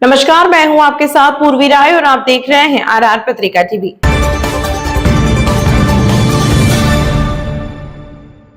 नमस्कार, मैं हूं आपके साथ पूर्वी राय और आप देख रहे हैं आरआर पत्रिका टीवी।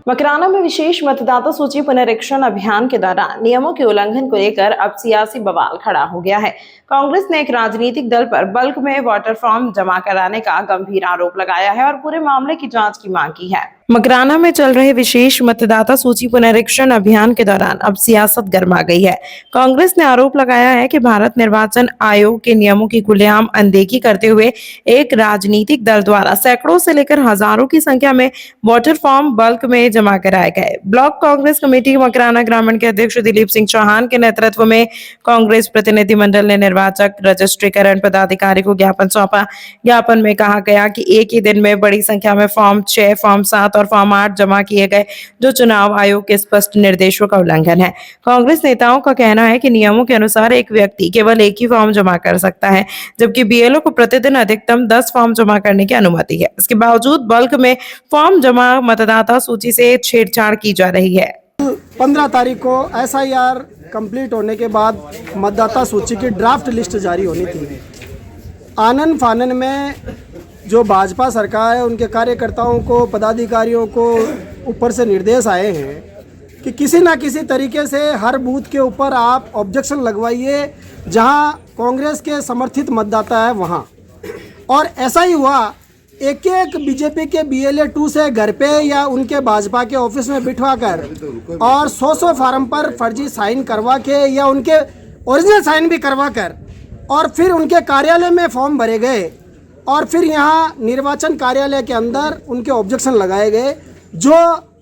मकराना में विशेष मतदाता सूची पुनरीक्षण अभियान के दौरान नियमों के उल्लंघन को लेकर अब सियासी बवाल खड़ा हो गया है। कांग्रेस ने एक राजनीतिक दल पर बल्क में वोटर फॉर्म जमा कराने का गंभीर आरोप लगाया है और पूरे मामले की जांच की मांग की है। मकराना में चल रहे विशेष मतदाता सूची पुनरीक्षण अभियान के दौरान अब सियासत गर्मा गई है। कांग्रेस ने आरोप लगाया है कि भारत निर्वाचन आयोग के नियमों की खुलेआम अनदेखी करते हुए एक राजनीतिक दल द्वारा सैकड़ों से लेकर हजारों की संख्या में वोटर फॉर्म बल्क में जमा कराए गए। ब्लॉक कांग्रेस कमेटी मकराना ग्रामीण के अध्यक्ष दिलीप सिंह चौहान के नेतृत्व में कांग्रेस प्रतिनिधिमंडल ने निर्वाचक रजिस्ट्रीकरण पदाधिकारी को ज्ञापन सौंपा। ज्ञापन में कहा गया कि एक ही दिन में बड़ी संख्या में फॉर्म 6, फॉर्म 7 और फॉर्म 8 जमा किए गए, जो चुनाव आयोग के स्पष्ट निर्देशों का उल्लंघन है। कांग्रेस नेताओं का कहना है कि नियमों के अनुसार एक व्यक्ति केवल एक ही फॉर्म जमा कर सकता है, जबकि बीएलओ को प्रतिदिन अधिकतम 10 फॉर्म जमा करने की अनुमति है। इसके बावजूद बल्क में फॉर्म जमा मतदाता सूची से छेड़छाड़ की जा रही है। 15 तारीख को एसआईआर कंप्लीट होने के बाद मतदाता सूची की ड्राफ्ट लिस्ट जारी होनी थी। आनन फानन में जो भाजपा सरकार है, उनके कार्यकर्ताओं को, पदाधिकारियों को ऊपर से निर्देश आए हैं कि किसी ना किसी तरीके से हर बूथ के ऊपर आप ऑब्जेक्शन लगवाइए जहां कांग्रेस के समर्थित मतदाता है वहां। और ऐसा ही हुआ, एक एक बीजेपी के BLA 2 से घर पे या उनके भाजपा के ऑफिस में बिठवा कर और 100 फार्म पर फर्जी साइन करवा के या उनके ओरिजिनल साइन भी करवा कर और फिर उनके कार्यालय में फॉर्म भरे गए और फिर यहाँ निर्वाचन कार्यालय के अंदर उनके ऑब्जेक्शन लगाए गए, जो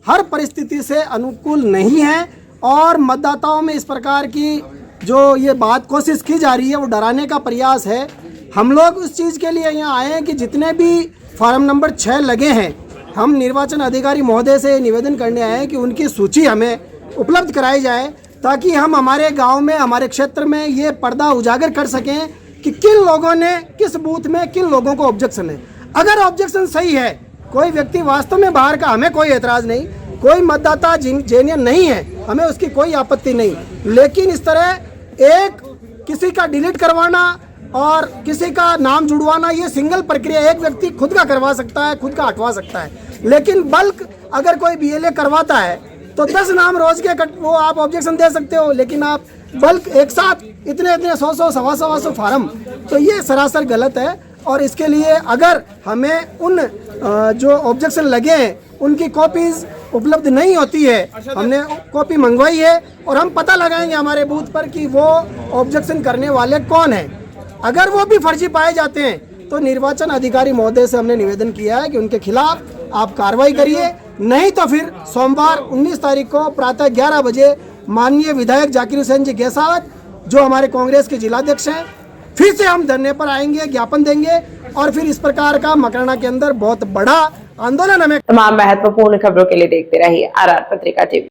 हर परिस्थिति से अनुकूल नहीं है। और मतदाताओं में इस प्रकार की जो ये बात कोशिश की जा रही है, वो डराने का प्रयास है। हम लोग उस चीज़ के लिए यहाँ आए हैं कि जितने भी फार्म नंबर 6 लगे हैं, हम निर्वाचन अधिकारी महोदय से निवेदन करने आए हैं कि उनकी सूची हमें उपलब्ध कराई जाए, ताकि हम हमारे गांव में, हमारे क्षेत्र में ये पर्दा उजागर कर सकें कि किन लोगों ने किस बूथ में किन लोगों को ऑब्जेक्शन है। अगर ऑब्जेक्शन सही है, कोई व्यक्ति वास्तव में बाहर का, हमें कोई एतराज़ नहीं, कोई मतदाता जेन्युइन नहीं है, हमें उसकी कोई आपत्ति नहीं। लेकिन इस तरह एक किसी का डिलीट करवाना और किसी का नाम जुड़वाना, ये सिंगल प्रक्रिया, एक व्यक्ति खुद का करवा सकता है, खुद का हटवा सकता है। लेकिन बल्क अगर कोई BLA करवाता है तो 10 नाम रोज के वो आप ऑब्जेक्शन दे सकते हो, लेकिन आप बल्क एक साथ इतने 100 सवा फार्म, तो ये सरासर गलत है। और इसके लिए अगर हमें उन जो ऑब्जेक्शन लगे हैं उनकी कॉपीज उपलब्ध नहीं होती है, हमने कॉपी मंगवाई है और हम पता लगाएंगे हमारे बूथ पर कि वो ऑब्जेक्शन करने वाले कौन हैं। अगर वो भी फर्जी पाए जाते हैं तो निर्वाचन अधिकारी महोदय से हमने निवेदन किया है कि उनके खिलाफ आप कार्रवाई करिए, नहीं तो फिर सोमवार 19 तारीख को प्रातः 11 बजे माननीय विधायक जाकिर हुसैन जी गहसावत, जो हमारे कांग्रेस के जिलाध्यक्ष हैं, फिर से हम धरने पर आएंगे, ज्ञापन देंगे और फिर इस प्रकार का मकराना के अंदर बहुत बड़ा आंदोलन हमें। तमाम महत्वपूर्ण खबरों के लिए देखते रहिए आरआर पत्रिका टीवी।